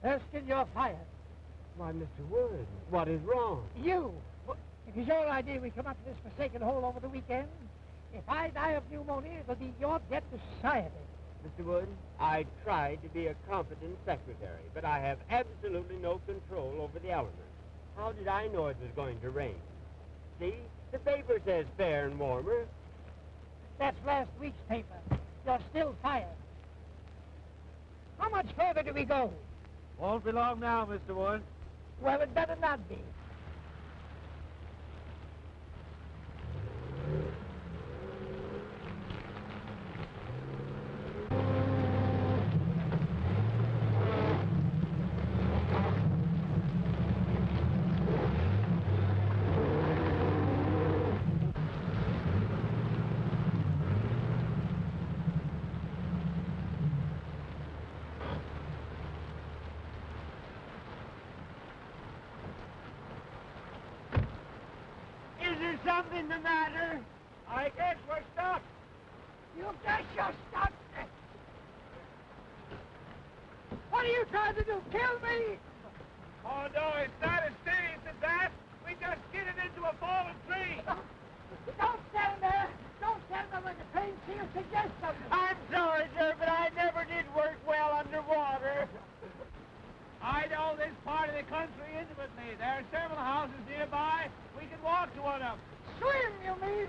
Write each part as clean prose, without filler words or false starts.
Erskine, you're fired. Why, Mr. Wood, what is wrong? You! It is your idea we come up to this forsaken hole over the weekend. If I die of pneumonia, it'll be your debt to society. Mr. Wood, I tried to be a competent secretary, but I have absolutely no control over the elements. How did I know it was going to rain? See, the paper says fair and warmer. That's last week's paper. You're still fired. How much further do we go? Won't be long now, Mr. Wood. Well, it better not be. Something the matter? I guess we're stuck. You guess you're stuck. What are you trying to do? Kill me? Oh, no, it's not as serious as that. We just skidded into a fallen tree. Don't stand there. Don't stand there when the train seals suggest something. I'm sorry, sir, but I never did work well underwater. I know this part of the country intimately. There are several houses nearby. We can walk to one of them. Swim, you mean?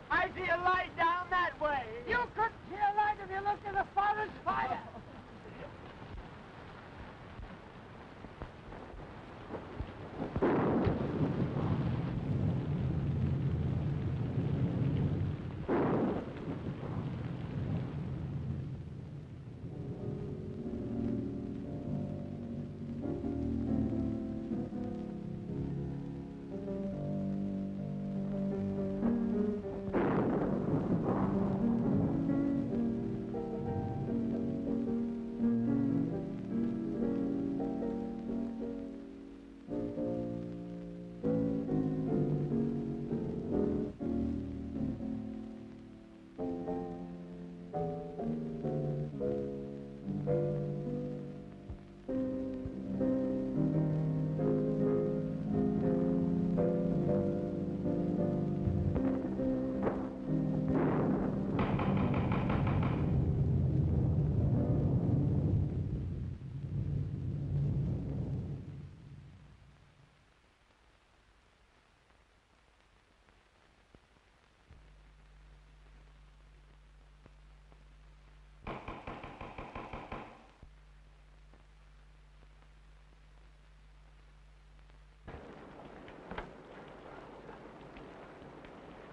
I see a light down that way. You couldn't see a light if you looked at the forest fire.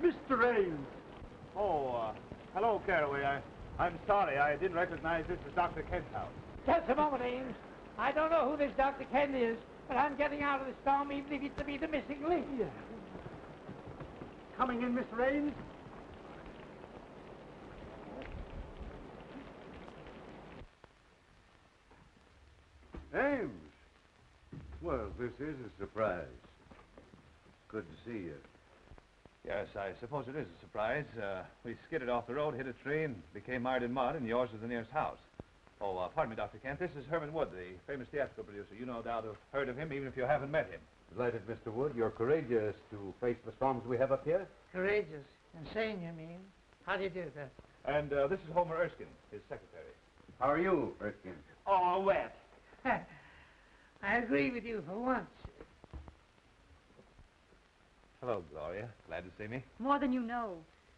Mr. Ames. Oh, hello, Caraway. I'm sorry. I didn't recognize this as Dr. Kent's house. Just a moment, Ames. I don't know who this Dr. Kent is, but I'm getting out of the storm even if it's to be the missing link. Yeah. Coming in, Mr. Ames? Ames! Well, this is a surprise. Good to see you. Yes, I suppose it is a surprise. We skidded off the road, hit a tree, and became mired in mud, and yours was the nearest house. Oh, pardon me, Dr. Kent. This is Herman Wood, the famous theatrical producer. You no doubt have heard of him, even if you haven't met him. Delighted, Mr. Wood. You're courageous to face the storms we have up here. Courageous. Insane, you mean? How do you do that? And this is Homer Erskine, his secretary. How are you, Erskine? Oh, wet. I agree with you for once. Hello, Gloria. Glad to see me. More than you know.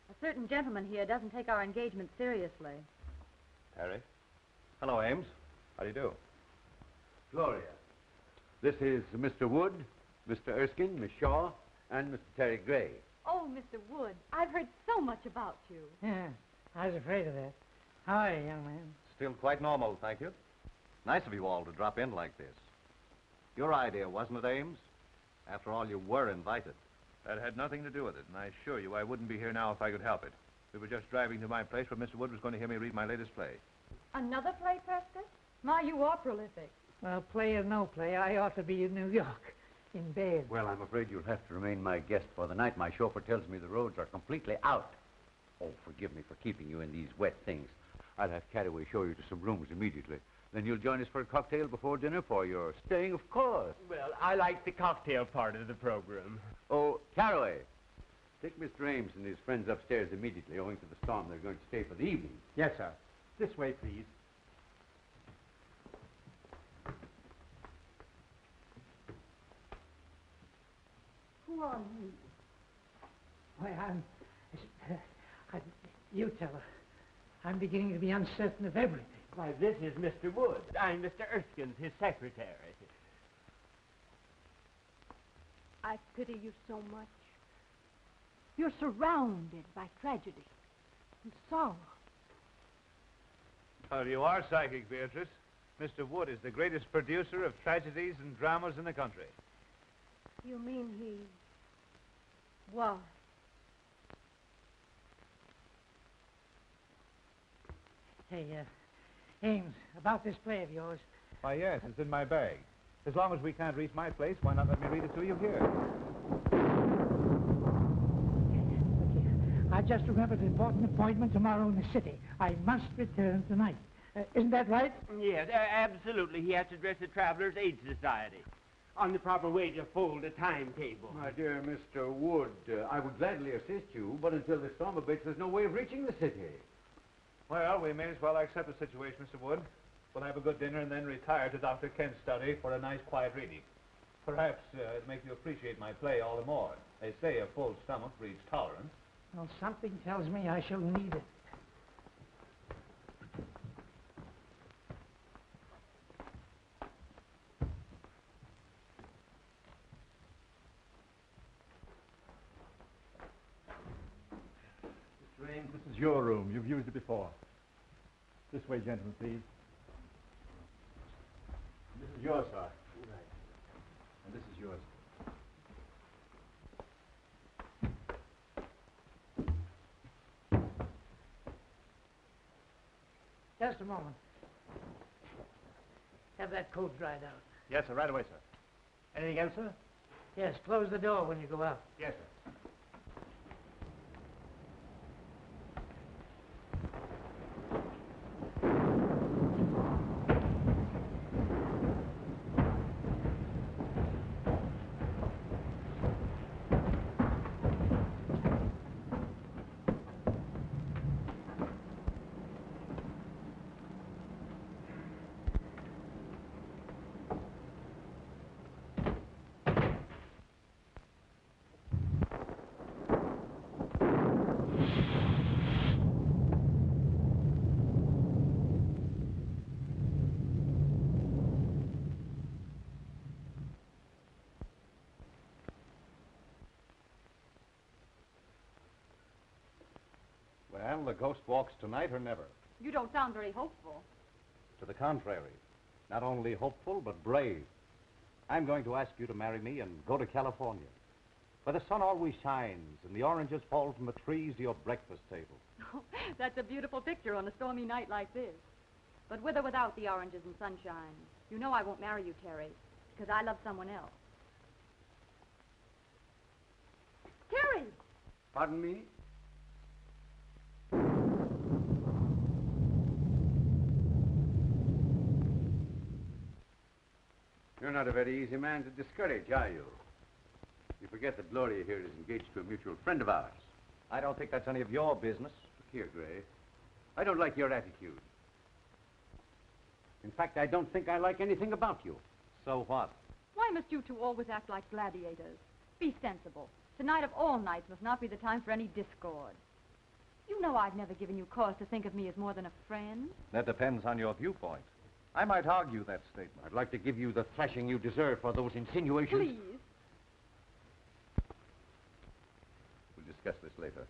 A certain gentleman here doesn't take our engagement seriously. Harry. Hello, Ames. How do you do? Gloria. This is Mr. Wood, Mr. Erskine, Miss Shaw, and Mr. Terry Gray. Oh, Mr. Wood, I've heard so much about you. Yeah, I was afraid of that. How are you, young man? Still quite normal, thank you. Nice of you all to drop in like this. Your idea, wasn't it, Ames? After all, you were invited. That had nothing to do with it, and I assure you I wouldn't be here now if I could help it. We were just driving to my place where Mr. Wood was going to hear me read my latest play. Another play, Prescott? My, you are prolific. Well, play or no play, I ought to be in New York, in bed. Well, I'm afraid you'll have to remain my guest for the night. My chauffeur tells me the roads are completely out. Oh, forgive me for keeping you in these wet things. I'll have Caraway show you to some rooms immediately. Then you'll join us for a cocktail before dinner for your staying, of course. Well, I like the cocktail part of the program. Oh, Caraway, take Mr. Ames and his friends upstairs immediately. Owing to the storm, they're going to stay for the evening. Yes, sir. This way, please. Who are you? Why, you tell her. I'm beginning to be uncertain of everything. Why, this is Mr. Wood. I'm Mr. Erskine, his secretary. I pity you so much. You're surrounded by tragedy and sorrow. Well, you are psychic, Beatrice. Mr. Wood is the greatest producer of tragedies and dramas in the country. You mean he was? Hey, Ames, about this play of yours. Why, yes, it's in my bag. As long as we can't reach my place, why not let me read it to you here? Look here. I just remembered an important appointment tomorrow in the city. I must return tonight. Isn't that right? Yes, absolutely. He has to address the Travelers' Aid Society on the proper way to fold a timetable. My dear Mr. Wood, I would gladly assist you, but until the storm abates, there's no way of reaching the city. Well, we may as well accept the situation, Mr. Wood. We'll have a good dinner and then retire to Dr. Kent's study for a nice quiet reading. Perhaps it'll make you appreciate my play all the more. They say a full stomach breeds tolerance. Well, something tells me I shall need it. Mr. Ames, this is your room. You've used it before. This way, gentlemen, please. This is yours, sir. Right. And this is yours. Just a moment. Have that coat dried out. Yes, sir. Right away, sir. Anything else, sir? Yes, close the door when you go out. Yes, sir. Well, the ghost walks tonight or never. You don't sound very hopeful. To the contrary. Not only hopeful, but brave. I'm going to ask you to marry me and go to California, where the sun always shines and the oranges fall from the trees to your breakfast table. That's a beautiful picture on a stormy night like this. But with or without the oranges and sunshine, you know I won't marry you, Terry, because I love someone else. Terry! Pardon me? You're not a very easy man to discourage, are you? You forget that Gloria here is engaged to a mutual friend of ours. I don't think that's any of your business. Look here, Gray. I don't like your attitude. In fact, I don't think I like anything about you. So what? Why must you two always act like gladiators? Be sensible. Tonight of all nights must not be the time for any discord. You know I've never given you cause to think of me as more than a friend. That depends on your viewpoint. I might argue that statement. I'd like to give you the thrashing you deserve for those insinuations. Please. We'll discuss this later.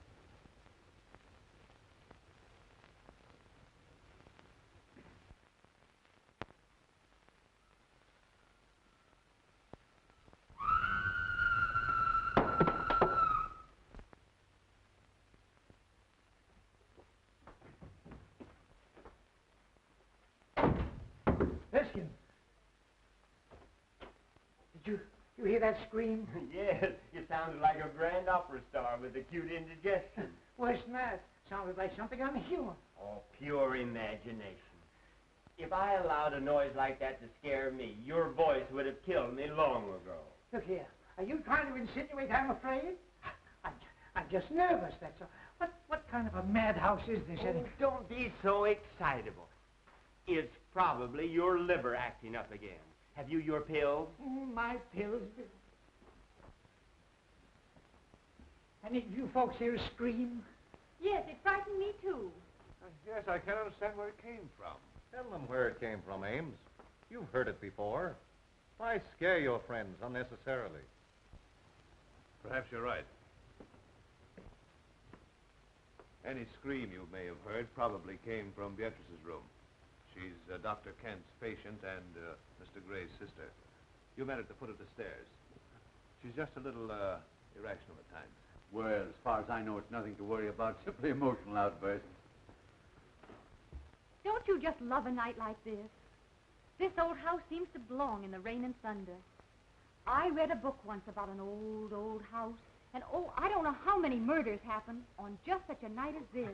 Erskine! Did you hear that scream? Yes, you sounded like a grand opera star with acute indigestion. Worse than that. Sounded like something unhuman. Oh, pure imagination. If I allowed a noise like that to scare me, your voice would have killed me long ago. Look here. Are you trying to insinuate I'm afraid? I'm just nervous, that's all. What kind of a madhouse is this, Oh, anyway? don't be so excitable. It's probably your liver acting up again. Have you your pills? My pills. Any of you folks here scream? Yes, it frightened me too. Yes, I can't understand where it came from. Tell them where it came from, Ames. You've heard it before. Why scare your friends unnecessarily? Perhaps you're right. Any scream you may have heard probably came from Beatrice's room. She's Dr. Kent's patient and Mr. Gray's sister. You met at the foot of the stairs. She's just a little irrational at times. Well, as far as I know, it's nothing to worry about, simply emotional outbursts. Don't you just love a night like this? This old house seems to belong in the rain and thunder. I read a book once about an old, old house, and oh, I don't know how many murders happened on just such a night as this.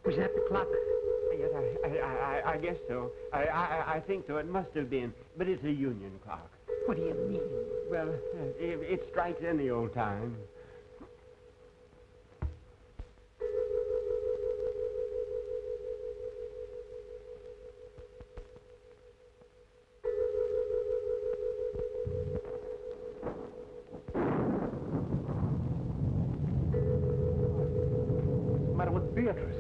Was that the clock? Yes, I guess so. I think so. It must have been. But it's a union clock. What do you mean? Well, it strikes any old time. What's the matter with Beatrice?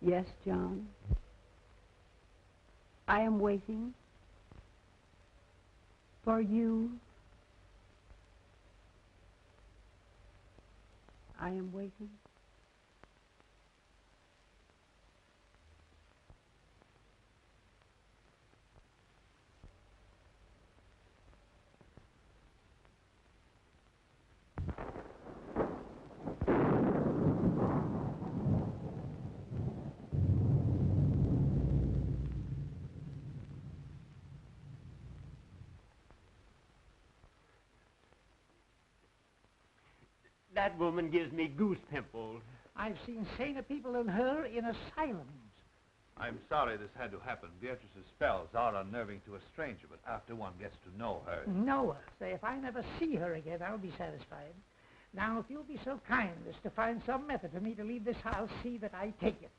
Yes, John. I am waiting for you. I am waiting. That woman gives me goose pimples. I've seen saner people than her in asylums. I'm sorry this had to happen. Beatrice's spells are unnerving to a stranger, but after one gets to know her... Know her. Say, if I never see her again, I'll be satisfied. Now, if you'll be so kind as to find some method for me to leave this house, see that I take it.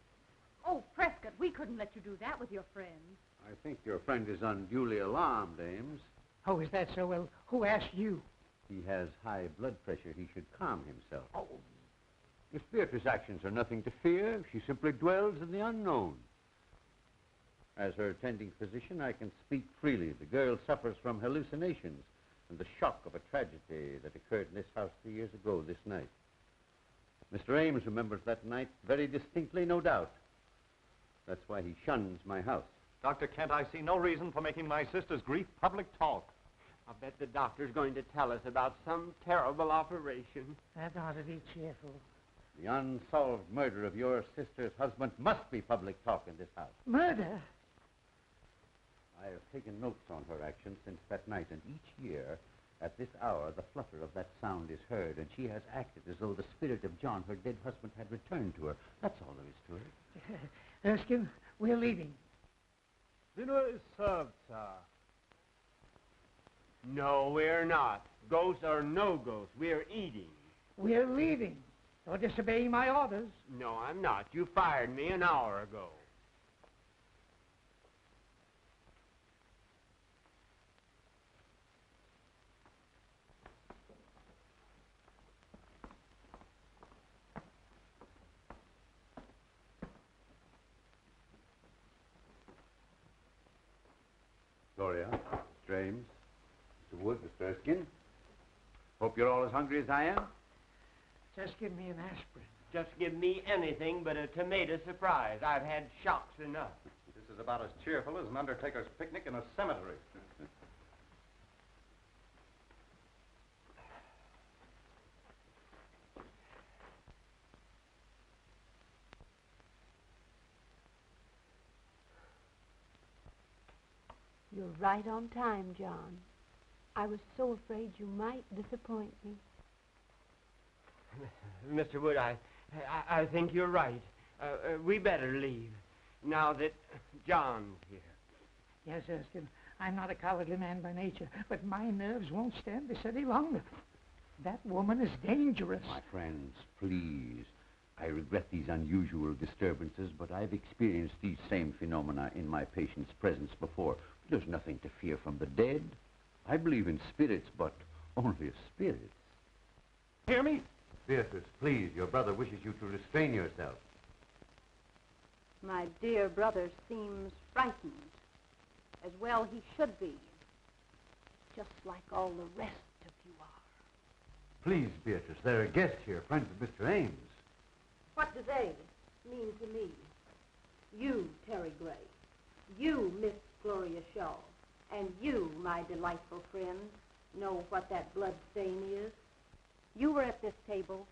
Oh, Prescott, we couldn't let you do that with your friends. I think your friend is unduly alarmed, Ames. Oh, is that so? Well, who asked you? He has high blood pressure. He should calm himself. Oh. If Beatrice's actions are nothing to fear, she simply dwells in the unknown. As her attending physician, I can speak freely. The girl suffers from hallucinations and the shock of a tragedy that occurred in this house 3 years ago this night. Mr. Ames remembers that night very distinctly, no doubt. That's why he shuns my house. Dr. Kent, I see no reason for making my sister's grief public talk. I'll bet the doctor's going to tell us about some terrible operation. That ought to be cheerful. The unsolved murder of your sister's husband must be public talk in this house. Murder? I have taken notes on her actions since that night, and each year, at this hour, the flutter of that sound is heard, and she has acted as though the spirit of John, her dead husband, had returned to her. That's all there is to it. Erskine, we're leaving. Dinner is served, sir. No, we're not. Ghosts or no ghosts, we're eating. We're leaving. You're disobeying my orders. No, I'm not. You fired me an hour ago. Gloria, Mr. Ames, Mr. Wood, Mr. Erskine. Hope you're all as hungry as I am. Just give me an aspirin. Just give me anything but a tomato surprise. I've had shocks enough. This is about as cheerful as an undertaker's picnic in a cemetery. You're right on time, John. I was so afraid you might disappoint me. Mr. Wood, I think you're right. We better leave, now that John's here. Yes, Erskine, I'm not a cowardly man by nature, but my nerves won't stand this any longer. That woman is dangerous. My friends, please. I regret these unusual disturbances, but I've experienced these same phenomena in my patient's presence before. There's nothing to fear from the dead. I believe in spirits, but only spirits. Hear me? Beatrice, please, your brother wishes you to restrain yourself. My dear brother seems frightened. As well he should be. Just like all the rest of you are. Please, Beatrice, there are guests here, friends of Mr. Ames. What do they mean to me? You, Terry Gray. You, Miss Gloria Shaw. And you, my delightful friends, know what that blood stain is. You were at this table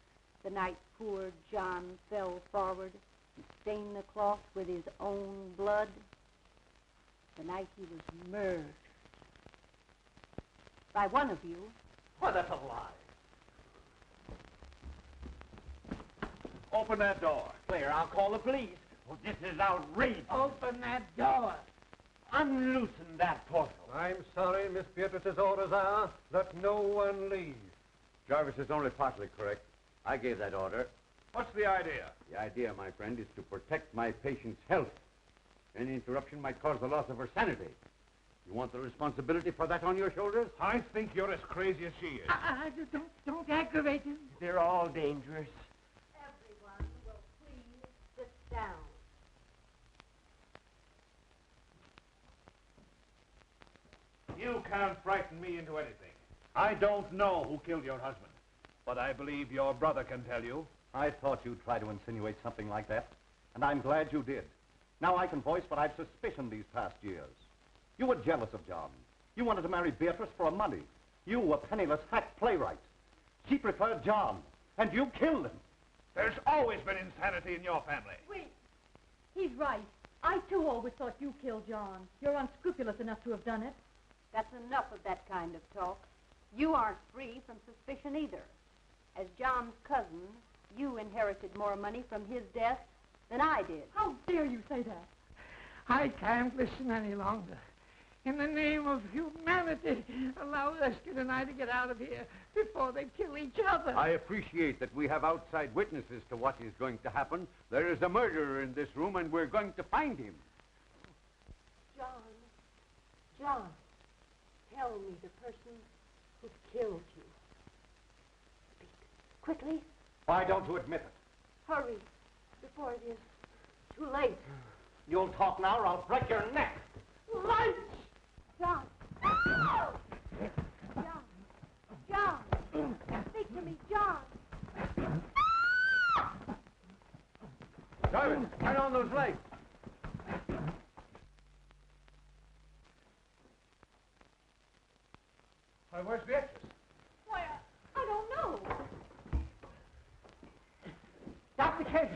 the night poor John fell forward and stained the cloth with his own blood. The night he was murdered. By one of you. Why, that's a lie. Open that door. Claire, I'll call the police. Oh, this is outrageous. Open that door. Unloosen that portal. I'm sorry, Miss Beatrice's orders are that no one leave. Jarvis is only partly correct. I gave that order. What's the idea? The idea, my friend, is to protect my patient's health. Any interruption might cause the loss of her sanity. You want the responsibility for that on your shoulders? I think you're as crazy as she is. Don't aggravate him. They're all dangerous. Everyone will please sit down. You can't frighten me into anything. I don't know who killed your husband, but I believe your brother can tell you. I thought you'd try to insinuate something like that, and I'm glad you did. Now I can voice what I've suspicioned these past years. You were jealous of John. You wanted to marry Beatrice for money. You, a penniless hack playwright. She preferred John, and you killed him. There's always been insanity in your family. Wait. He's right. I, too, always thought you killed John. You're unscrupulous enough to have done it. That's enough of that kind of talk. You aren't free from suspicion either. As John's cousin, you inherited more money from his death than I did. How dare you say that? I can't listen any longer. In the name of humanity, allow Erskine and I to get out of here before they kill each other. I appreciate that we have outside witnesses to what is going to happen. There is a murderer in this room, and we're going to find him. John, tell me the person who killed you. Speak quickly. Why don't you admit it? Hurry, before it is too late. You'll talk now or I'll break your neck. Lunch! John! John! Speak to me, John! Jarvis, turn on those lights. Where's Beatrice? Why, I don't know. Dr. Kent,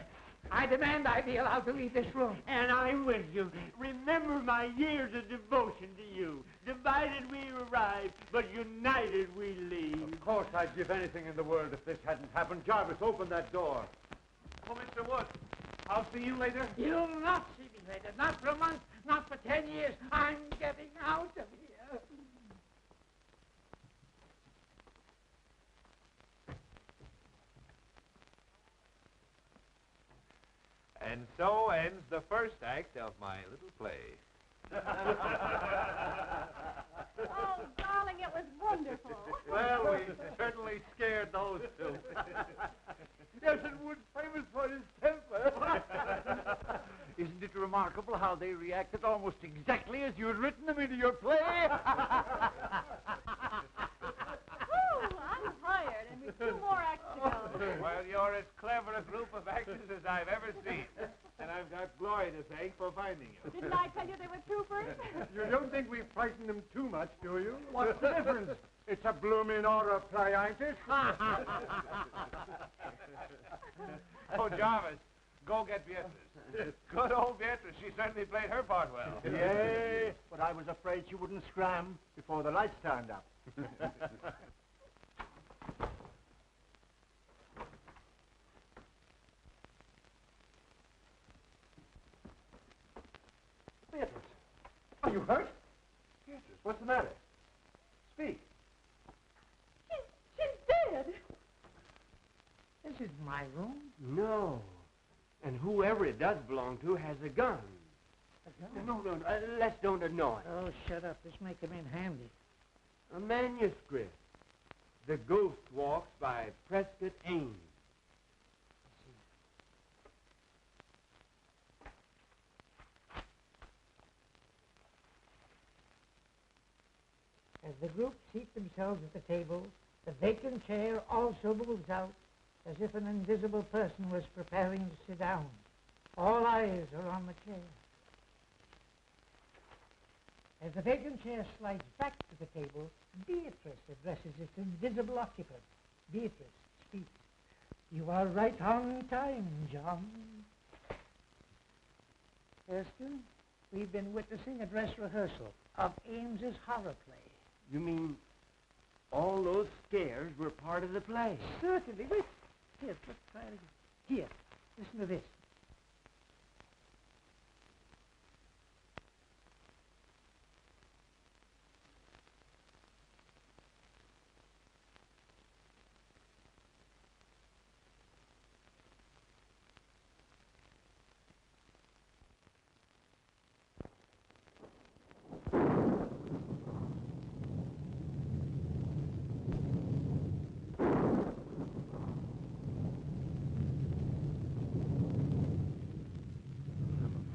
I demand I be allowed to leave this room. And I'm with you. Remember my years of devotion to you. Divided we arrive, but united we leave. Of course I'd give anything in the world if this hadn't happened. Jarvis, open that door. Oh, Mr. Wood, I'll see you later. You'll not see me later. Not for a month, not for 10 years. I'm getting out of here. And so ends the first act of my little play. Oh, darling, it was wonderful. Well, we certainly scared those two. Nelson Wood's famous for his temper. Isn't it remarkable how they reacted almost exactly as you had written them into your play? Oh, I'm tired, and we've 2 more acts to go. Well, you're as clever a group of actors as I've ever seen. And I've got Gloria to thank for finding you. Didn't I tell you they were troopers? You don't think we frightened them too much, do you? What's the difference? It's a blooming order play, ain't it? Oh, Jarvis, go get Beatrice. Good old Beatrice. She certainly played her part well. Yay, but I was afraid she wouldn't scram before the lights turned up. Beatrice, are you hurt? Beatrice, what's the matter? Speak. She's dead. This isn't my room. No. And whoever it does belong to has a gun. A gun? No, let's don't annoy. Oh, shut up. This may come in handy. A manuscript. The Ghost Walks by Prescott Ames. As the group seat themselves at the table, the vacant chair also moves out, as if an invisible person was preparing to sit down. All eyes are on the chair. As the vacant chair slides back to the table, Beatrice addresses its invisible occupant. Beatrice speaks. You are right on time, John. Erskine, we've been witnessing a dress rehearsal of Ames's horror play. You mean all those scares were part of the play? Certainly. Wait. Here, let's try it again. Here, listen to this.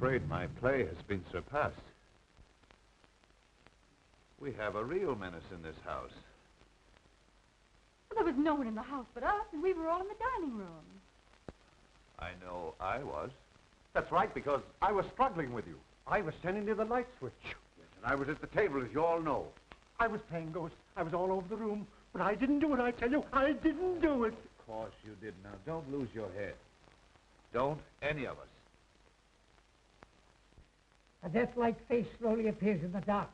I'm afraid my play has been surpassed. We have a real menace in this house. Well, there was no one in the house but us, and we were all in the dining room. I know I was. That's right, because I was struggling with you. I was sending you the light switch. And I was at the table, as you all know. I was playing ghost. I was all over the room. But I didn't do it, I tell you. I didn't do it. Of course you did. Now, don't lose your head. Don't any of us. A death-like face slowly appears in the dark,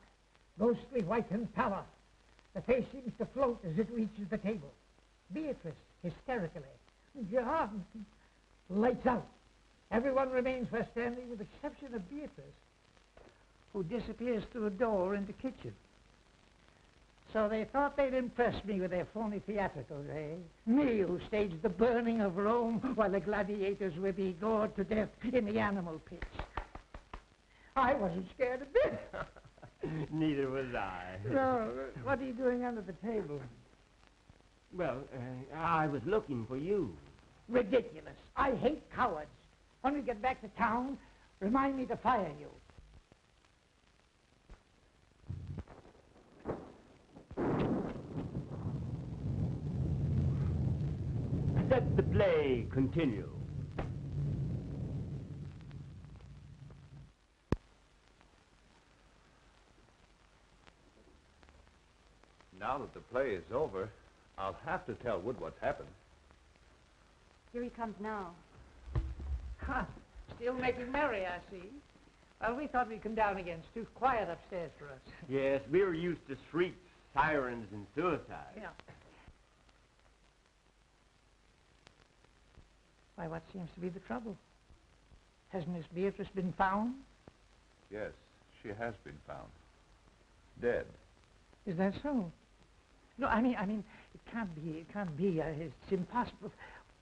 ghostly white and pallor. The face seems to float as it reaches the table. Beatrice, hysterically. John! Lights out. Everyone remains where standing with the exception of Beatrice, who disappears through a door in the kitchen. So they thought they'd impress me with their phony theatricals, eh? Me, who staged the burning of Rome while the gladiators were being gored to death in the animal pits. I wasn't scared a bit. Neither was I. No, what are you doing under the table? Well, I was looking for you. Ridiculous. I hate cowards. When we get back to town, remind me to fire you. Let the play continue. Now that the play is over, I'll have to tell Wood what's happened. Here he comes now. Ha! Still making merry, I see. Well, we thought we'd come down again. It's too quiet upstairs for us. Yes, we were used to shrieks, sirens, and suicide. Yeah. Why, what seems to be the trouble? Has Miss Beatrice been found? Yes, she has been found. Dead. Is that so? No, I mean, it can't be. It's impossible.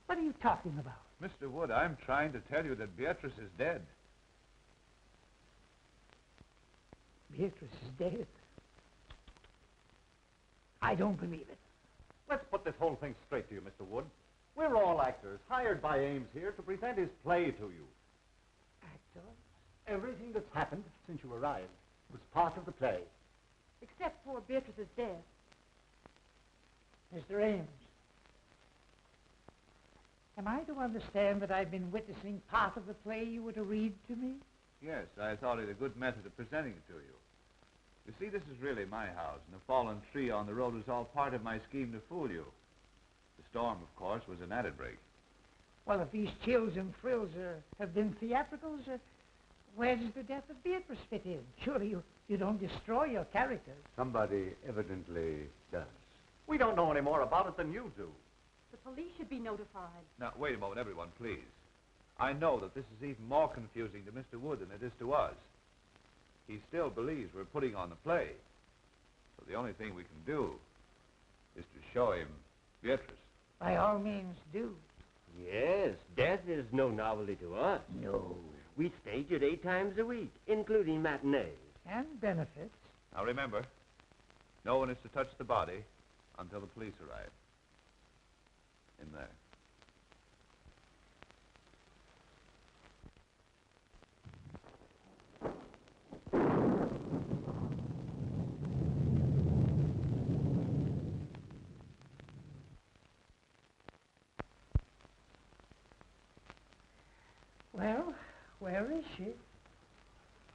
What are you talking about? Mr. Wood, I'm trying to tell you that Beatrice is dead. Beatrice is dead. I don't believe it. Let's put this whole thing straight to you, Mr. Wood. We're all actors, hired by Ames here to present his play to you. Actor? Everything that's happened since you arrived was part of the play. Except poor Beatrice's death. Mr. Ames. Am I to understand that I've been witnessing part of the play you were to read to me? Yes, I thought it a good method of presenting it to you. You see, this is really my house, and the fallen tree on the road was all part of my scheme to fool you. The storm, of course, was an added break. Well, if these chills and frills have been theatricals, where does the death of Beatrice fit in? Surely you don't destroy your characters. Somebody evidently does. We don't know any more about it than you do. The police should be notified. Now, wait a moment, everyone, please. I know that this is even more confusing to Mr. Wood than it is to us. He still believes we're putting on the play. So the only thing we can do is to show him Beatrice. By all means, do. Yes, death is no novelty to us. No. We stage it 8 times a week, including matinees. And benefits. Now, remember, no one is to touch the body until the police arrive. In there. Well, where is she?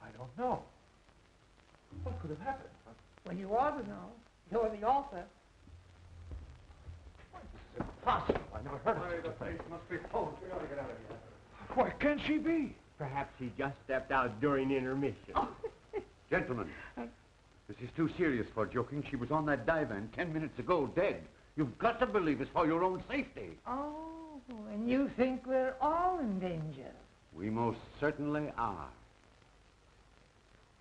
I don't know. What could have happened? Well, you ought to know. You're the author. Impossible. I never heard of such a thing. Must be full. We ought to get out of here. Where can she be? Perhaps he just stepped out during intermission. Gentlemen, this is too serious for joking. She was on that divan 10 minutes ago, dead. You've got to believe it's for your own safety. Oh, and you think we're all in danger? We most certainly are.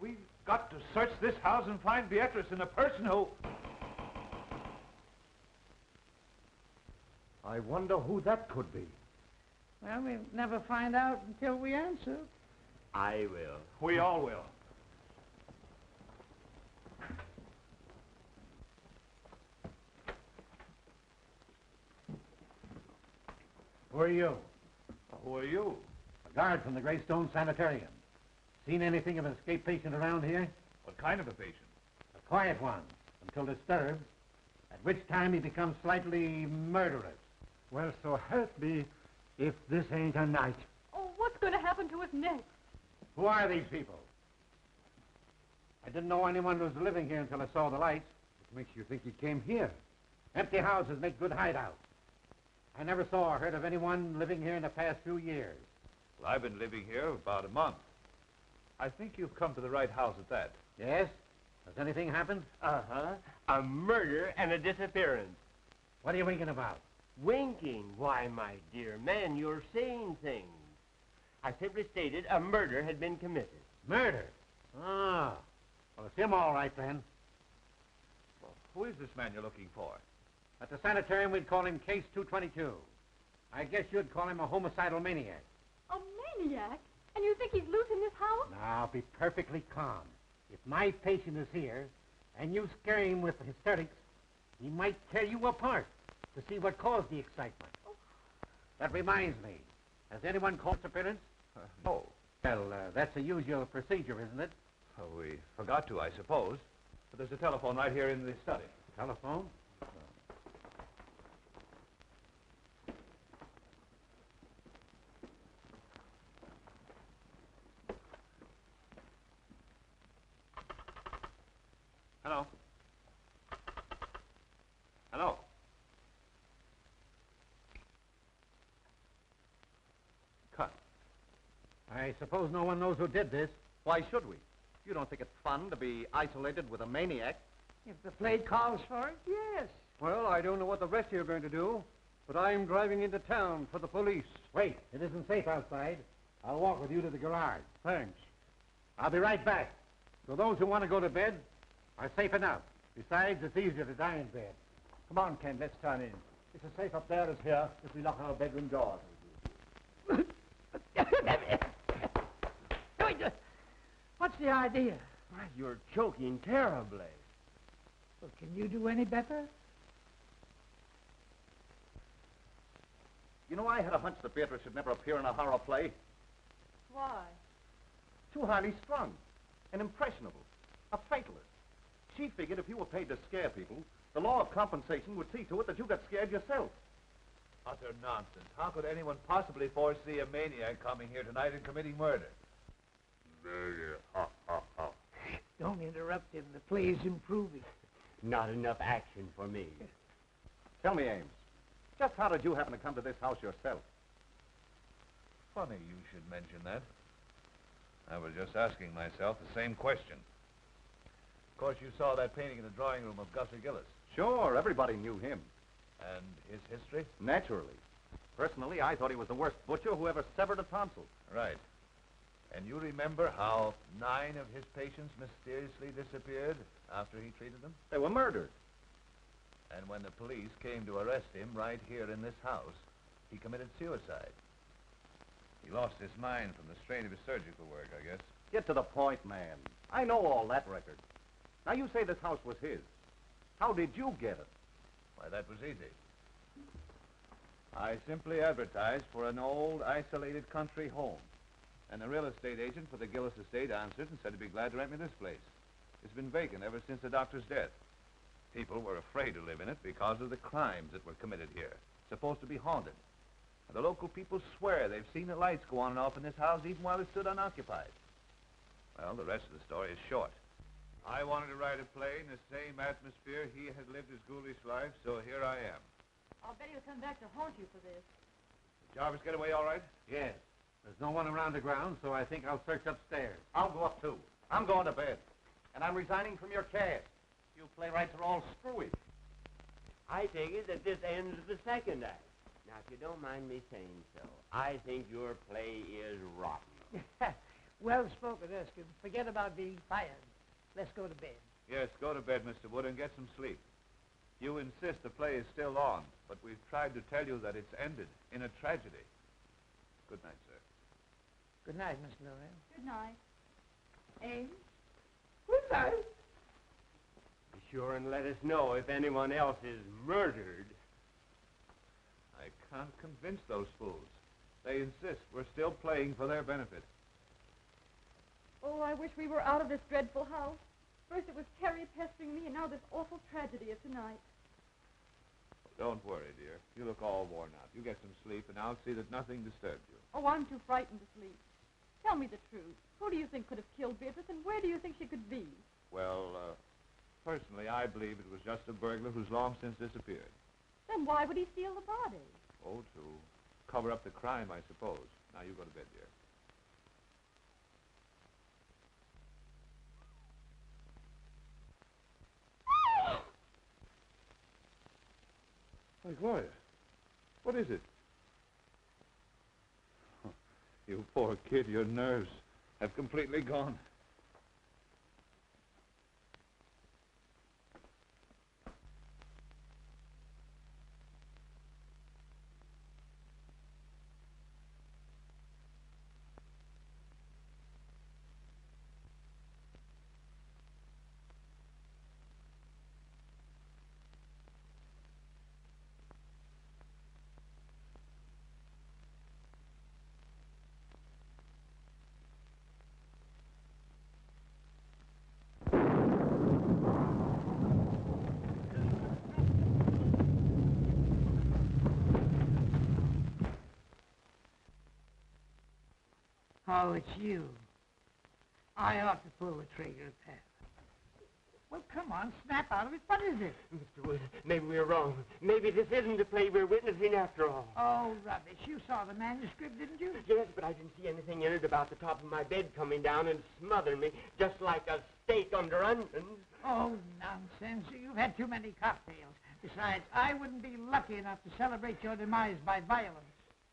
We've got to search this house and find Beatrice and the person who... I wonder who that could be. Well, we'll never find out until we answer. I will. We all will. Who are you? Who are you? A guard from the Greystone Sanitarium. Seen anything of an escaped patient around here? What kind of a patient? A quiet one, until disturbed, at which time he becomes slightly murderous. Well, so help me if this ain't a night. Oh, what's going to happen to us next? Who are these people? I didn't know anyone was living here until I saw the lights. What makes you think he came here? Empty houses make good hideouts. I never saw or heard of anyone living here in the past few years. Well, I've been living here about a month. I think you've come to the right house at that. Yes? Has anything happened? Uh-huh. A murder and a disappearance. What are you winking about? Winking? Why, my dear man, you're saying things. I simply stated a murder had been committed. Murder? Ah. Well, it's him all right, then. Well, who is this man you're looking for? At the sanitarium, we'd call him Case 222. I guess you'd call him a homicidal maniac. A maniac? And you think he's loose in this house? Now, be perfectly calm. If my patient is here, and you scare him with hysterics, he might tear you apart to see what caused the excitement. Oh. That reminds me. Has anyone called this appearance? No. Well, that's a usual procedure, isn't it? Oh, we forgot to, I suppose. But there's a telephone right here in the study. Telephone? Hello? Hello? Cut. I suppose no one knows who did this. Why should we? You don't think it's fun to be isolated with a maniac? If the play calls for it, yes. Well, I don't know what the rest of you are going to do, but I'm driving into town for the police. Wait, it isn't safe outside. I'll walk with you to the garage. Thanks. I'll be right back. So those who want to go to bed are safe enough. Besides, it's easier to die in bed. Come on, Ken, let's turn in. It's as safe up there as here if we lock our bedroom doors. What's the idea? Why, you're choking terribly. Well, can you do any better? You know, I had a hunch that Beatrice should never appear in a horror play. Why? Too highly strung and impressionable. A fatalist. She figured if you were paid to scare people, the law of compensation would see to it that you got scared yourself. Utter nonsense. How could anyone possibly foresee a maniac coming here tonight and committing murder? Don't interrupt him. The play's improving. Not enough action for me. Tell me, Ames, just how did you happen to come to this house yourself? Funny you should mention that. I was just asking myself the same question. Of course, you saw that painting in the drawing room of Gussie Gillis. Sure, everybody knew him. And his history? Naturally. Personally, I thought he was the worst butcher who ever severed a tonsil. Right. And you remember how 9 of his patients mysteriously disappeared after he treated them? They were murdered. And when the police came to arrest him right here in this house, he committed suicide. He lost his mind from the strain of his surgical work, I guess. Get to the point, man. I know all that record. Now, you say this house was his. How did you get it? Why, that was easy. I simply advertised for an old, isolated country home. And the real estate agent for the Gillis estate answered and said he'd be glad to rent me this place. It's been vacant ever since the doctor's death. People were afraid to live in it because of the crimes that were committed here. It's supposed to be haunted. And the local people swear they've seen the lights go on and off in this house even while it stood unoccupied. Well, the rest of the story is short. I wanted to write a play in the same atmosphere he had lived his ghoulish life, so here I am. I'll bet he'll come back to haunt you for this. Did Jarvis get away all right? Yes. There's no one around the ground, so I think I'll search upstairs. I'll go up, too. I'm going to bed. And I'm resigning from your cast. You playwrights are all screwy. I take it that this ends the second act. Now, if you don't mind me saying so, I think your play is rotten. Well spoken, Erskine. Forget about being fired. Let's go to bed. Yes, go to bed, Mr. Wood, and get some sleep. You insist the play is still on, but we've tried to tell you that it's ended in a tragedy. Good night, sir. Good night, Miss Gloria. Good night. Ames? Good night. Be sure and let us know if anyone else is murdered. I can't convince those fools. They insist we're still playing for their benefit. Oh, I wish we were out of this dreadful house. First it was Terry pestering me, and now this awful tragedy of tonight. Don't worry, dear. You look all worn out. You get some sleep, and I'll see that nothing disturbs you. Oh, I'm too frightened to sleep. Tell me the truth. Who do you think could have killed Beatrice, and where do you think she could be? Well, personally, I believe it was just a burglar who's long since disappeared. Then why would he steal the body? Oh, to cover up the crime, I suppose. Now, you go to bed, dear. Why, Gloria, what is it? Oh, you poor kid, your nerves have completely gone. Oh, it's you. I ought to pull the trigger at that. Well, come on, snap out of it. What is it? Mr. Wood, maybe we're wrong. Maybe this isn't a play we're witnessing after all. Oh, rubbish. You saw the manuscript, didn't you? Yes, but I didn't see anything in it about the top of my bed coming down and smothering me, just like a steak under onions. Oh, nonsense. You've had too many cocktails. Besides, I wouldn't be lucky enough to celebrate your demise by violence.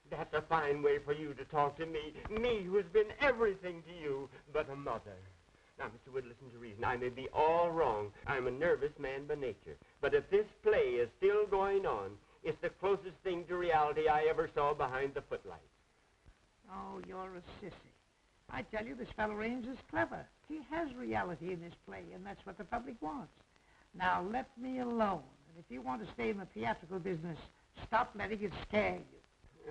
That's a fine way for you to talk to me. Me, who's been everything to you but a mother. Now, Mr. Wood, listen to reason. I may be all wrong. I'm a nervous man by nature. But if this play is still going on, it's the closest thing to reality I ever saw behind the footlights. Oh, you're a sissy. I tell you, this fellow Ames is clever. He has reality in this play, and that's what the public wants. Now, let me alone. And if you want to stay in the theatrical business, stop letting it scare you.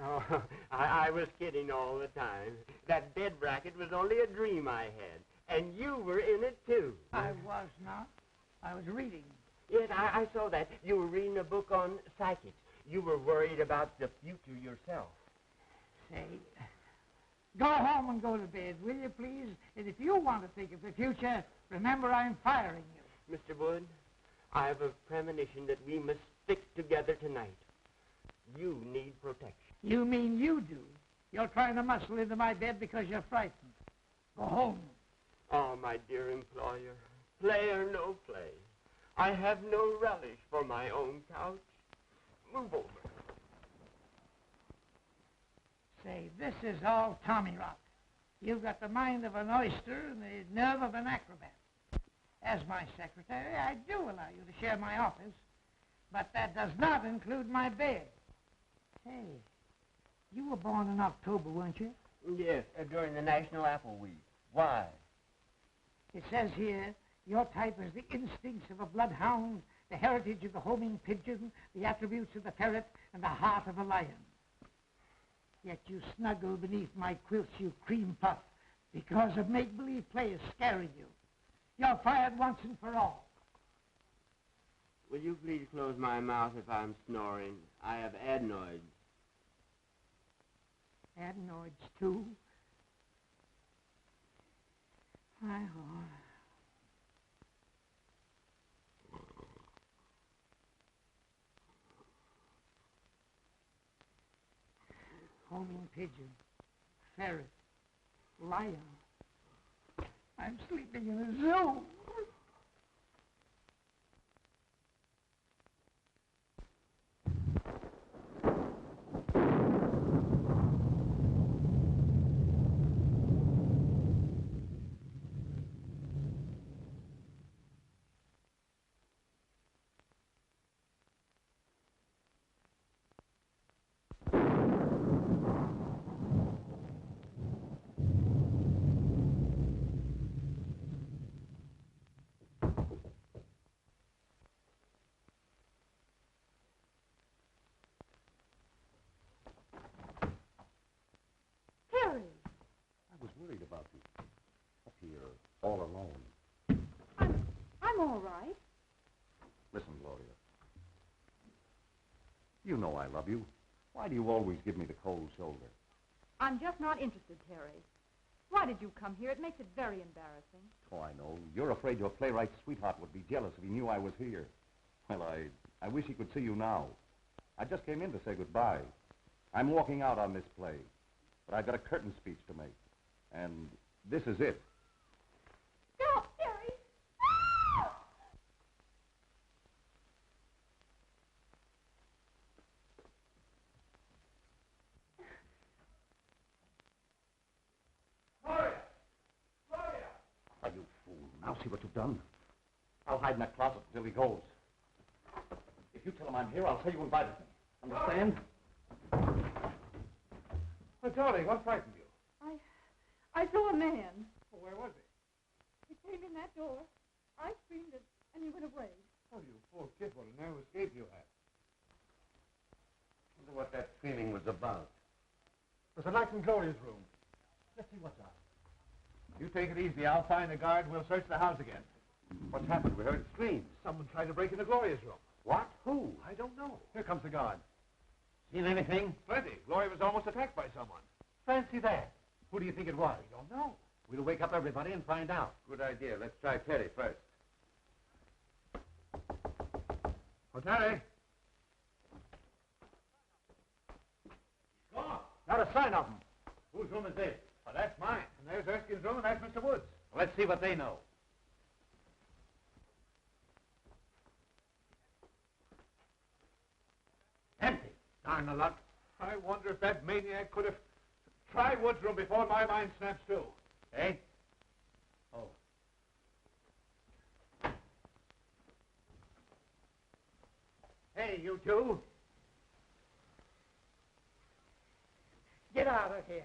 Oh, I was kidding all the time. That bed bracket was only a dream I had. And you were in it, too. I was not. I was reading. Yes, I saw that. You were reading a book on psychics. You were worried about the future yourself. Say, go home and go to bed, will you, please? And if you want to think of the future, remember I'm firing you. Mr. Wood, I have a premonition that we must stick together tonight. You need protection. You mean you do? You're trying to muscle into my bed because you're frightened. Go home. Oh, my dear employer, play or no play, I have no relish for my own couch. Move over. Say, this is all Tommy rot. You've got the mind of an oyster and the nerve of an acrobat. As my secretary, I do allow you to share my office, but that does not include my bed. Say, you were born in October, weren't you? Yes, during the National Apple Week. Why? It says here, your type is the instincts of a bloodhound, the heritage of the homing pigeon, the attributes of the ferret, and the heart of a lion. Yet you snuggle beneath my quilts, you cream puff, because a make-believe play is scaring you. You're fired once and for all. Will you please close my mouth if I'm snoring? I have adenoids. Adenoids, too? My Lord. Homing pigeon, ferret, lion. I'm sleeping in a zoo. I was worried about you. Up here, all alone. I'm all right. Listen, Gloria. You know I love you. Why do you always give me the cold shoulder? I'm just not interested, Terry. Why did you come here? It makes it very embarrassing. Oh, I know. You're afraid your playwright sweetheart would be jealous if he knew I was here. Well, I wish he could see you now. I just came in to say goodbye. I'm walking out on this play, but I've got a curtain speech to make. And this is it. Stop, Terry! Gloria! Gloria! Oh, you fool. Now see what you've done. I'll hide in that closet until he goes. If you tell him I'm here, I'll tell you invited me. Understand? Oh, darling, what frightened you? I saw a man. Oh, where was he? He came in that door. I screamed and he went away. Oh, you poor kid, what a narrow escape you had. Wonder what that screaming was about. There's a light in Gloria's room. Let's see what's up. You take it easy. I'll find a guard and we'll search the house again. What's happened? We heard screams. Someone tried to break into Gloria's room. What? Who? I don't know. Here comes the guard. Seen anything? Plenty. Gloria was almost attacked by someone. Fancy that. Who do you think it was? I don't know. We'll wake up everybody and find out. Good idea. Let's try Terry first. Oh, Terry. Gone. Not a sign of him. Whose room is this? Oh, that's mine. And there's Erskine's room, and that's Mr. Wood's. Well, let's see what they know. Empty. Darn the luck. I wonder if that maniac could have tried Wood's room before my mind snaps to. Eh? Oh. Hey, you two. Get out of here.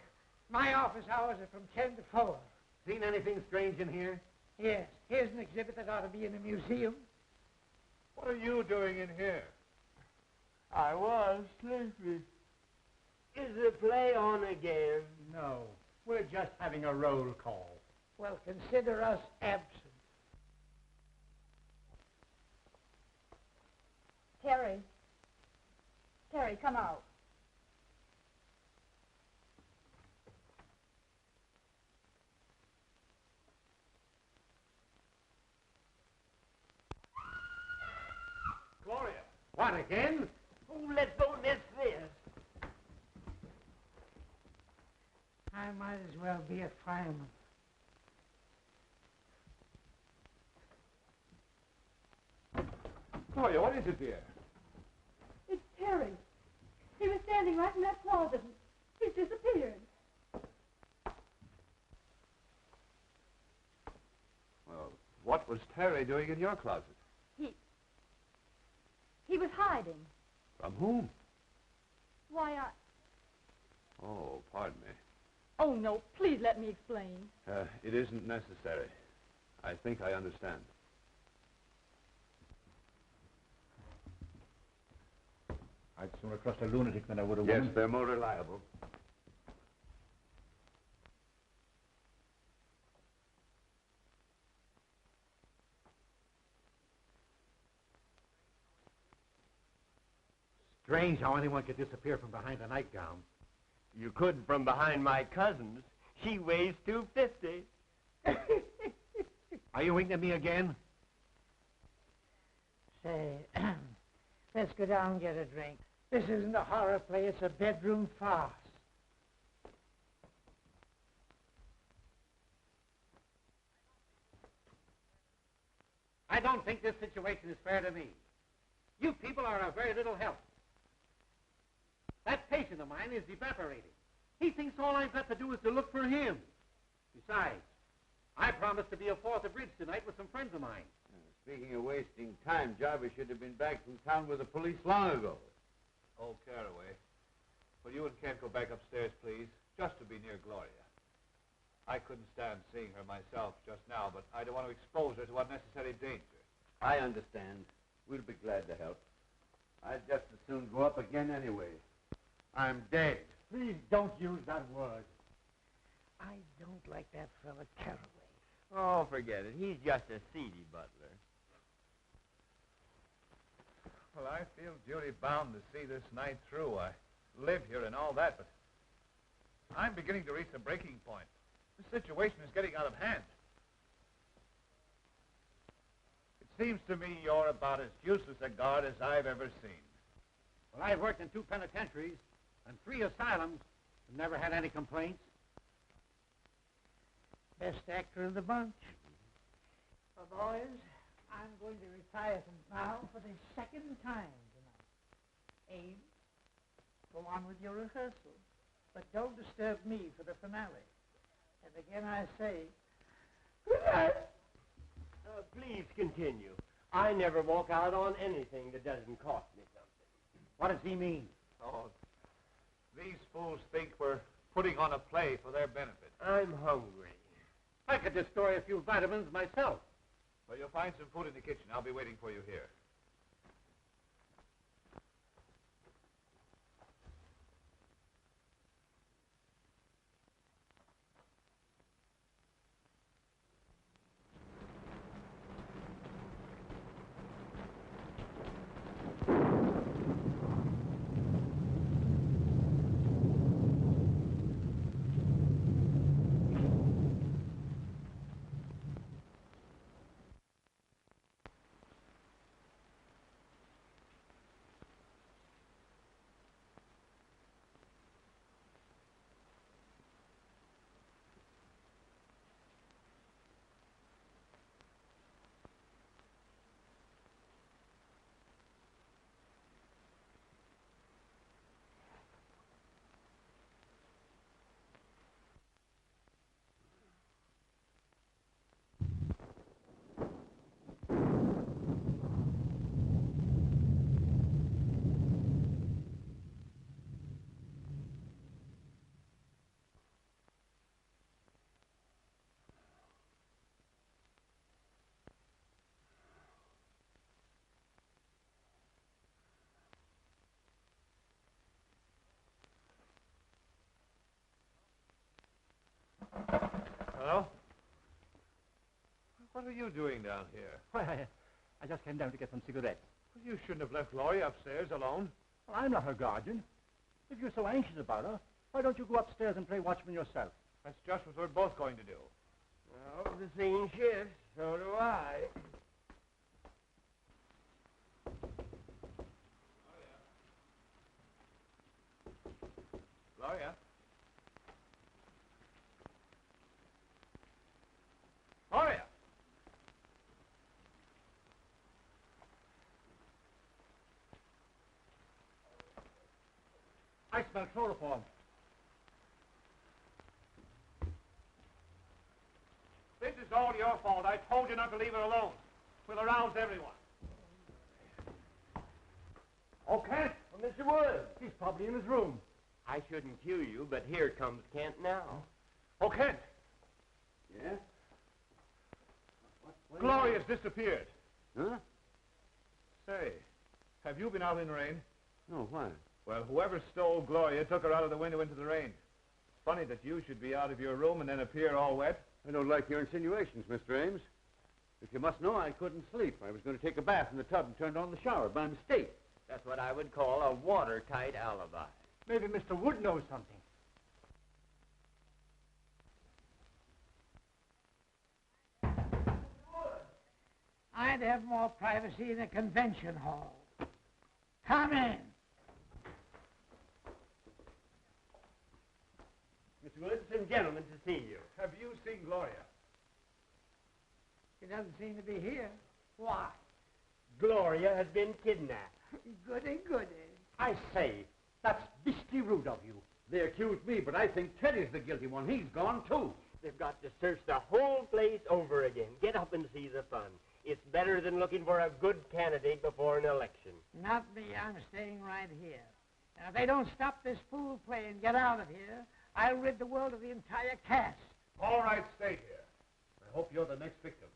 My office hours are from 10 to 4. Seen anything strange in here? Yes, here's an exhibit that ought to be in a museum. What are you doing in here? I was sleepy. Is the play on again? No, we're just having a roll call. Well, consider us absent. Terry. Terry, come out. Gloria. What, again? Oh, let's don't miss this. I might as well be a fireman. Gloria, what is it, dear? It's Terry. He was standing right in that closet. He's disappeared. Well, what was Terry doing in your closet? He was hiding. From whom? Why, Oh, pardon me. Oh, no, please let me explain. It isn't necessary. I think I understand. I'd sooner trust a lunatic than I would a Yes, woman. they're more reliable. Strange how anyone could disappear from behind a nightgown. You could from behind my cousin's. She weighs 250. Are you winking at me again? Say, let's go down and get a drink. This isn't a horror play, it's a bedroom farce. I don't think this situation is fair to me. You people are of very little help. That patient of mine is evaporating. He thinks all I've got to do is to look for him. Besides, I promised to be a fourth of bridge tonight with some friends of mine. Speaking of wasting time, Jarvis should have been back from town with the police long ago. Oh, Caraway. Will you and Kent go back upstairs, please? Just to be near Gloria. I couldn't stand seeing her myself just now, but I don't want to expose her to unnecessary danger. I understand. We'll be glad to help. I'd just as soon go up again anyway. I'm dead. Please don't use that word. I don't like that fella Caraway. Oh, forget it. He's just a seedy butler. Well, I feel duty-bound to see this night through. I live here and all that, but I'm beginning to reach a breaking point. The situation is getting out of hand. It seems to me you're about as useless a guard as I've ever seen. Well, I've worked in 2 penitentiaries and 3 asylums and never had any complaints. Best actor of the bunch. Well, boys, I'm going to retire from now for the second time tonight. Abe, go on with your rehearsal, but don't disturb me for the finale. And again I say, good night. Please continue. I never walk out on anything that doesn't cost me something. What does he mean? Oh, these fools think we're putting on a play for their benefit. I'm hungry. I could destroy a few vitamins myself. Well, you'll find some food in the kitchen. I'll be waiting for you here. Hello? What are you doing down here? Why, I just came down to get some cigarettes. Well, you shouldn't have left Gloria upstairs alone. Well, I'm not her guardian. If you're so anxious about her, why don't you go upstairs and play watchman yourself? That's just what we're both going to do. Well, the scene shifts. So do I. Gloria? Gloria! I smell chloroform. This is all your fault. I told you not to leave her alone. We'll arouse everyone. Oh, Kent? Well, Mr. Wood. He's probably in his room. I shouldn't cue you, but here comes Kent now. Oh, Kent! Yeah? Gloria's disappeared. Huh? Say, have you been out in the rain? No, why? Well, whoever stole Gloria took her out of the window into the rain. Funny that you should be out of your room and then appear all wet. I don't like your insinuations, Mr. Ames. If you must know, I couldn't sleep. I was going to take a bath in the tub and turned on the shower by mistake. That's what I would call a watertight alibi. Maybe Mr. Wood knows something. I'd have more privacy in a convention hall. Come in. Mr. Wood, some gentlemen to see you. Have you seen Gloria? She doesn't seem to be here. Why? Gloria has been kidnapped. Goody, goody. I say, that's beastly rude of you. They accuse me, but I think Teddy's the guilty one. He's gone, too. They've got to search the whole place over again. Get up and see the fun. It's better than looking for a good candidate before an election. Not me. I'm staying right here. Now, if they don't stop this fool play and get out of here, I'll rid the world of the entire cast. All right, stay here. I hope you're the next victim.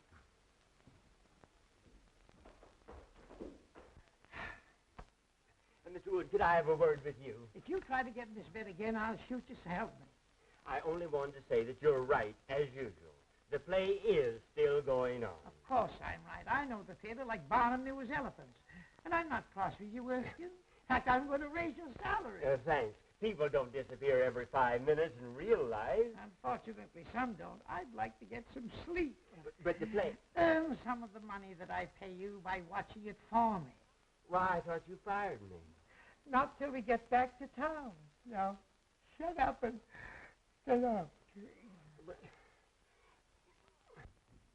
Mr. Wood, could I have a word with you? If you try to get in this bed again, I'll shoot you, so help me. I only wanted to say that you're right, as usual. The play is still going on. Of course I'm right. I know the theater like Barnum knew his elephants. And I'm not cross with you, Wilkins. In fact, I'm going to raise your salary. Thanks. People don't disappear every 5 minutes in real life. Unfortunately, some don't. I'd like to get some sleep. But the play... Earn some of the money that I pay you by watching it for me. Why, I thought you fired me. Not till we get back to town. Now, shut up and get up.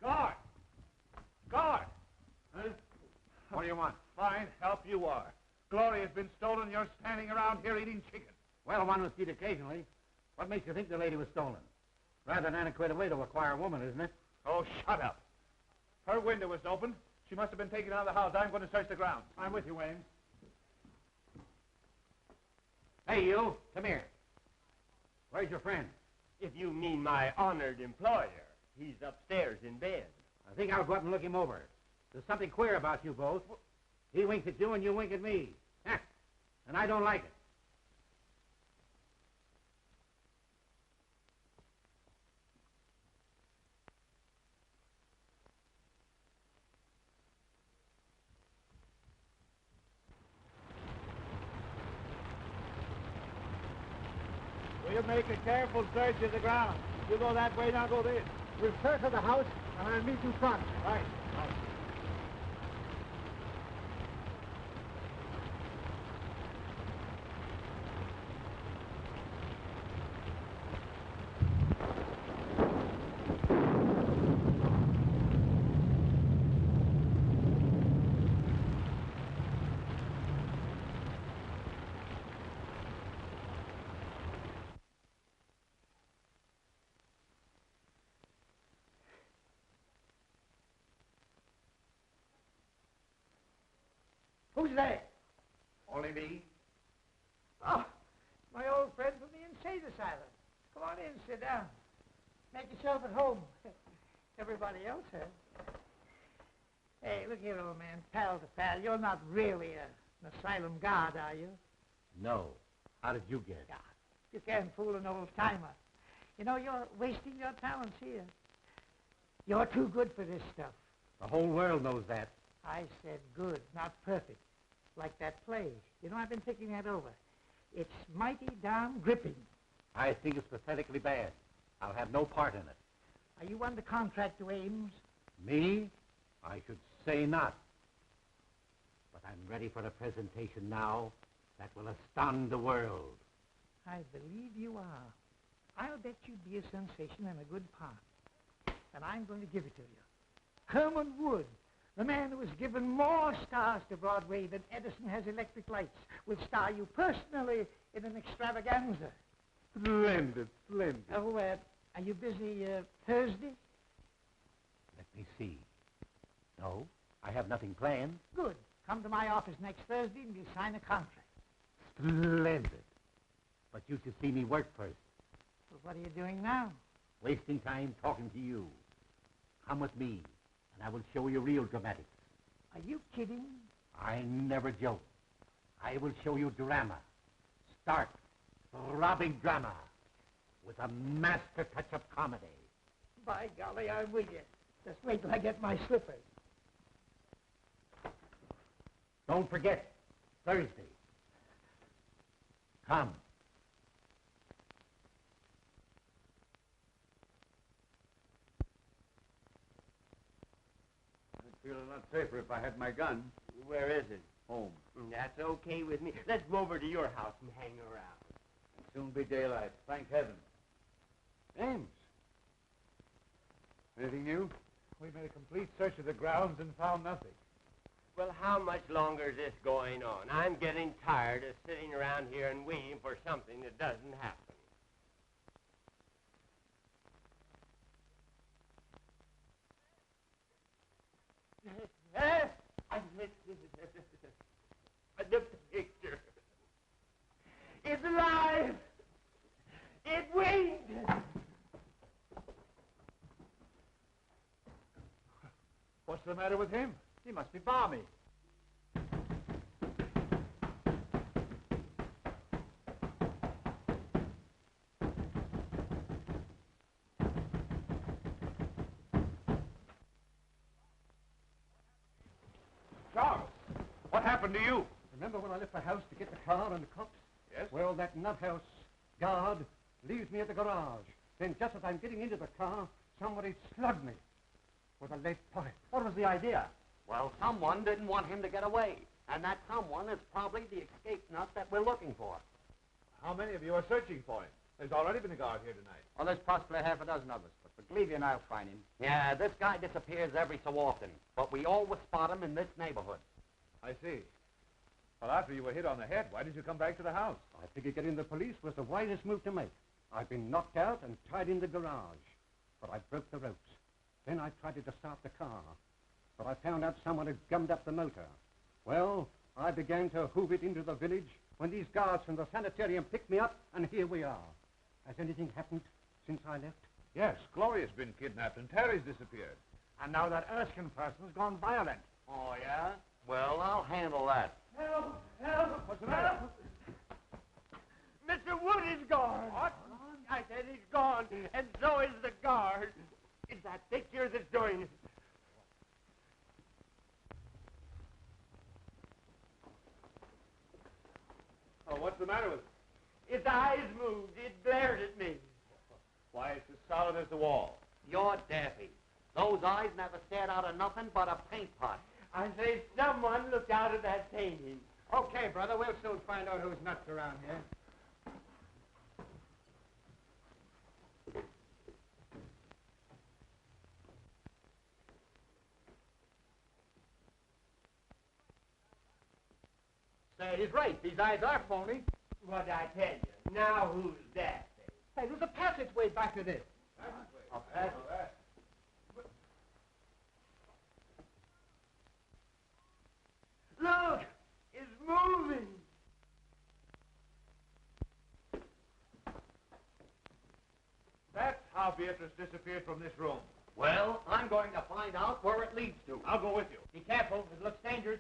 Guard! Guard! Huh? What do you want? Fine help you are. Gloria's been stolen. You're standing around here eating chicken. Well, one must eat occasionally. What makes you think the lady was stolen? Rather an antiquated way to acquire a woman, isn't it? Oh, shut up. Her window was open. She must have been taken out of the house. I'm going to search the grounds. I'm with you, Ames. Hey, you, come here. Where's your friend? If you mean my honored employer, he's upstairs in bed. I think I'll go up and look him over. There's something queer about you both. He winks at you and you wink at me. And I don't like it. We'll make a careful search of the ground. You go that way, now go this. We'll search the house, and I'll meet you front. Right. Who's there? Only me? Oh, my old friend from the insane asylum. Come on in, sit down. Make yourself at home. Everybody else has. Hey, look here, old man, pal to pal. You're not really an asylum guard, are you? No. How did you get? Yeah, you can't fool an old-timer. You know, you're wasting your talents here. You're too good for this stuff. The whole world knows that. I said good, not perfect. Like that play. You know, I've been thinking that over. It's mighty darn gripping. I think it's pathetically bad. I'll have no part in it. Are you under contract to Ames? Me? I should say not. But I'm ready for a presentation now that will astound the world. I believe you are. I'll bet you'd be a sensation and a good part. And I'm going to give it to you. Herman Wood, the man who has given more stars to Broadway than Edison has electric lights, will star you personally in an extravaganza. Splendid, splendid. Oh, are you busy Thursday? Let me see. No, I have nothing planned. Good. Come to my office next Thursday and we'll sign a contract. Splendid. But you should see me work first. Well, what are you doing now? Wasting time talking to you. Come with me, and I will show you real dramatics. Are you kidding? I never joke. I will show you drama. Stark, throbbing drama, with a master touch of comedy. By golly, I'm with you. Just wait till I get my slippers. Don't forget, Thursday. Come. I'd feel a lot safer if I had my gun. Where is it? Home. That's okay with me. Let's go over to your house and hang around. It'll soon be daylight. Thank heaven. Ames. Anything new? We made a complete search of the grounds and found nothing. Well, how much longer is this going on? I'm getting tired of sitting around here and waiting for something that doesn't happen. The picture. It's alive. It winked. What's the matter with him? He must be balmy. Charles, what happened to you? Remember when I left the house to get the car and the cops? Yes? Well, that nuthouse guard leaves me at the garage. Then just as I'm getting into the car, somebody slugged me with a lead pipe. What was the idea? Well, someone didn't want him to get away. And that someone is probably the escape nut that we're looking for. How many of you are searching for him? There's already been a guard here tonight. Well, there's possibly half a dozen of us, but believe you and I'll find him. Yeah, this guy disappears every so often, but we always spot him in this neighborhood. I see. Well, after you were hit on the head, why did you come back to the house? I figured getting the police was the wisest move to make. I've been knocked out and tied in the garage, but I broke the ropes. Then I tried to start the car, but I found out someone had gummed up the motor. Well, I began to hoof it into the village when these guards from the sanitarium picked me up, and here we are. Has anything happened since I left? Yes, Gloria's been kidnapped and Terry's disappeared. And now that Erskine person's gone violent. Oh, yeah? Well, I'll handle that. Help! Help! What's the matter? Mr. Wood is gone. What? I said he's gone, and so is the guard. It's that picture that's doing it. Oh, what's the matter with it? Its eyes moved. It glared at me. Why, it's as solid as the wall. You're daffy. Those eyes never stared out of nothing but a paint pot. I say someone looked out of that painting. Okay, brother, we'll soon find out who's nuts around here. Say, he's right. These eyes are phony. What'd I tell you? Now who's that? Hey, there's a passageway back to this. A passage. Look! It's moving! That's how Beatrice disappeared from this room. Well, I'm going to find out where it leads to. I'll go with you. Be careful. It looks dangerous.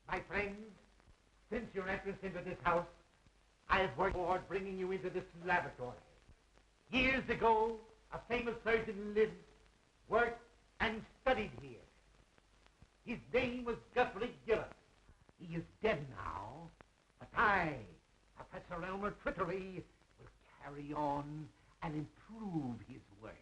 My friends, since your entrance into this house, I have worked toward bringing you into this laboratory. Years ago, a famous surgeon lived, worked, and studied here. His name was Guthrie Gillis. He is dead now, but I, Professor Elmer Trittery, will carry on and improve his work.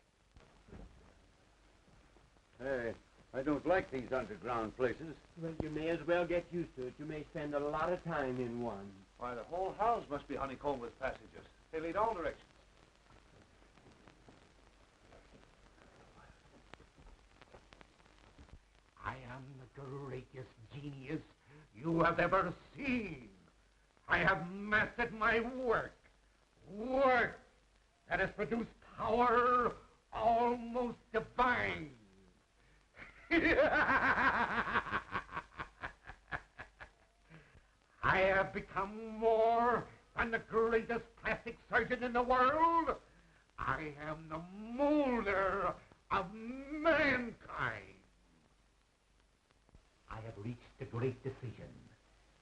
Hey, I don't like these underground places. Well, you may as well get used to it. You may spend a lot of time in one. Why, the whole house must be honeycombed with passages. They lead all directions. I am the greatest genius you have ever seen. I have mastered my work. Work that has produced power almost divine. I have become more than the greatest plastic surgeon in the world. I am the molder of mankind. I have reached a great decision.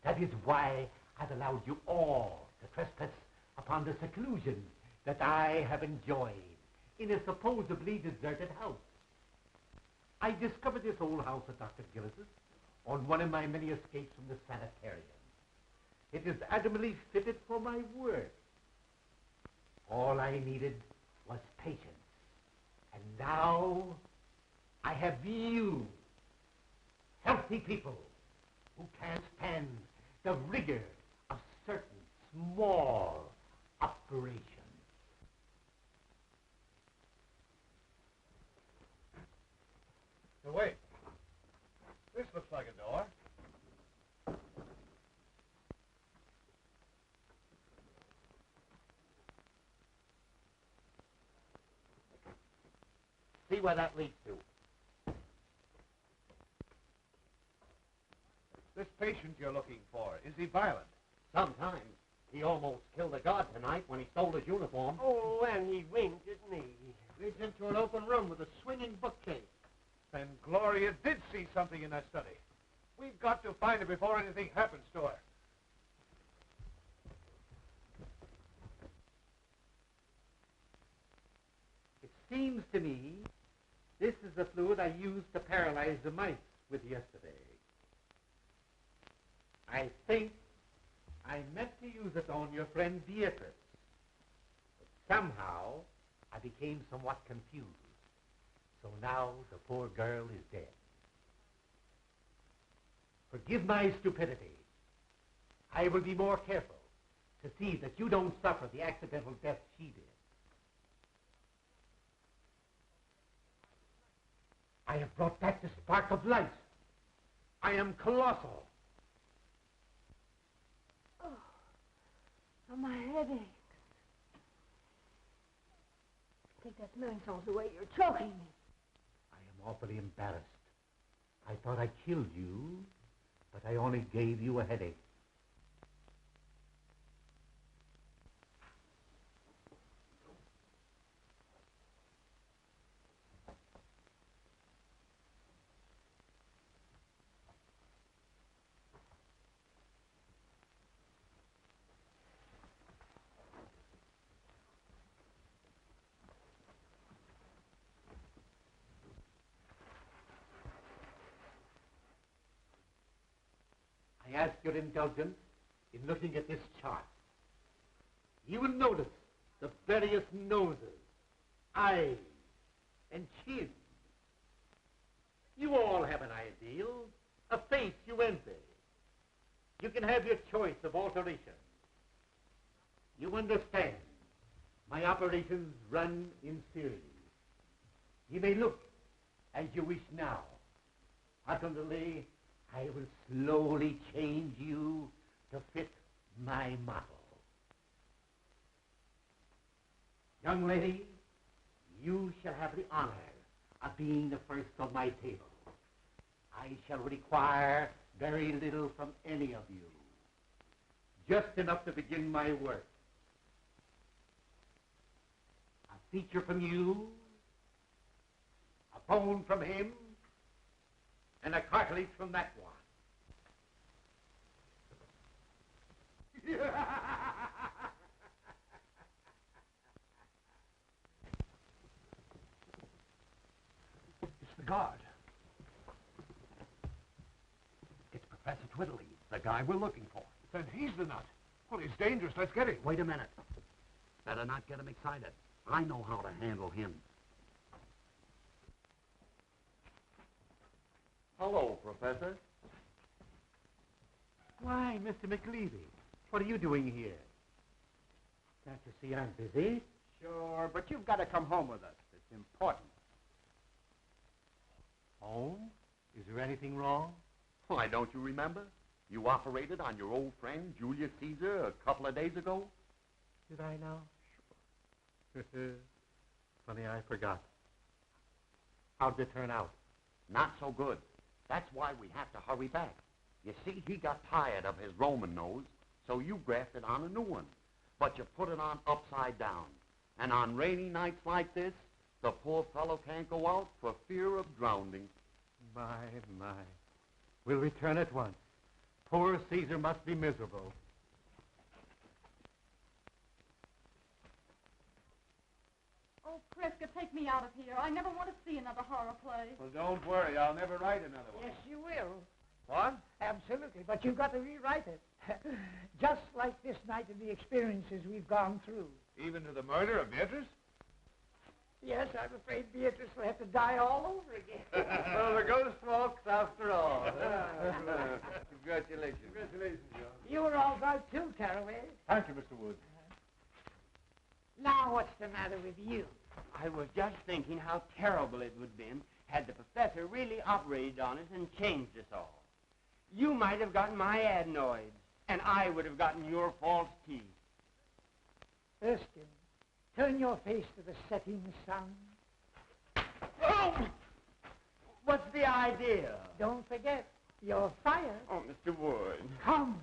That is why I've allowed you all to trespass upon the seclusion that I have enjoyed in a supposedly deserted house. I discovered this old house at Dr. Gillis's on one of my many escapes from the sanitarium. It is admirably fitted for my work. All I needed was patience. And now I have you, healthy people, who can't stand the rigor of certain small operations. Now, wait. This looks like a door. See where that leads to. This patient you're looking for, is he violent? Sometimes. He almost killed a guard tonight when he stole his uniform. Oh, and he winked at me. Leads into an open room with a swinging bookcase. Then Gloria did see something in that study. We've got to find her before anything happens to her. It seems to me this is the fluid I used to paralyze the mice with yesterday. I think I meant to use it on your friend Beatrice. But somehow I became somewhat confused. So now the poor girl is dead. Forgive my stupidity. I will be more careful to see that you don't suffer the accidental death she did. I have brought back the spark of life. I am colossal. Oh, my head aches. Take that smelling salts away. You're choking me. I am awfully embarrassed. I thought I killed you, but I only gave you a headache. I ask your indulgence in looking at this chart. You will notice the various noses, eyes, and chins. You all have an ideal, a face you envy. You can have your choice of alteration. You understand, my operations run in series. You may look as you wish now. Ultimately, I will slowly change you to fit my model. Young lady, you shall have the honor of being the first on my table. I shall require very little from any of you. Just enough to begin my work. A feature from you, a bone from him, and a cartilage from that one. It's the guard. It's Professor Twiddly, the guy we're looking for. Then he's the nut. Well, he's dangerous. Let's get him. Wait a minute. Better not get him excited. I know how to handle him. Hello, Professor. Why, Mr. McLeavy, what are you doing here? Can't you see I'm busy? Sure, but you've got to come home with us. It's important. Home? Is there anything wrong? Why, don't you remember? You operated on your old friend, Julius Caesar, a couple of days ago? Did I now? Sure. Funny, I forgot. How'd it turn out? Not so good. That's why we have to hurry back. You see, he got tired of his Roman nose, so you grafted on a new one. But you put it on upside down. And on rainy nights like this, the poor fellow can't go out for fear of drowning. My. We'll return at once. Poor Caesar must be miserable. Oh, Prescott, take me out of here. I never want to see another horror play. Well, don't worry. I'll never write another one. Yes, you will. What? Absolutely, but you've got to rewrite it. Just like this night and the experiences we've gone through. Even to the murder of Beatrice? Yes, I'm afraid Beatrice will have to die all over again. Well, the ghost walks after all. Congratulations. Congratulations, John. You were all right too, Caraway. Thank you, Mr. Wood. Now what's the matter with you? I was just thinking how terrible it would have been had the professor really operated on us and changed us all. You might have gotten my adenoids, and I would have gotten your false teeth. Erskine, turn your face to the setting sun. Oh! What's the idea? Don't forget, you're fired. Oh, Mr. Wood. Come,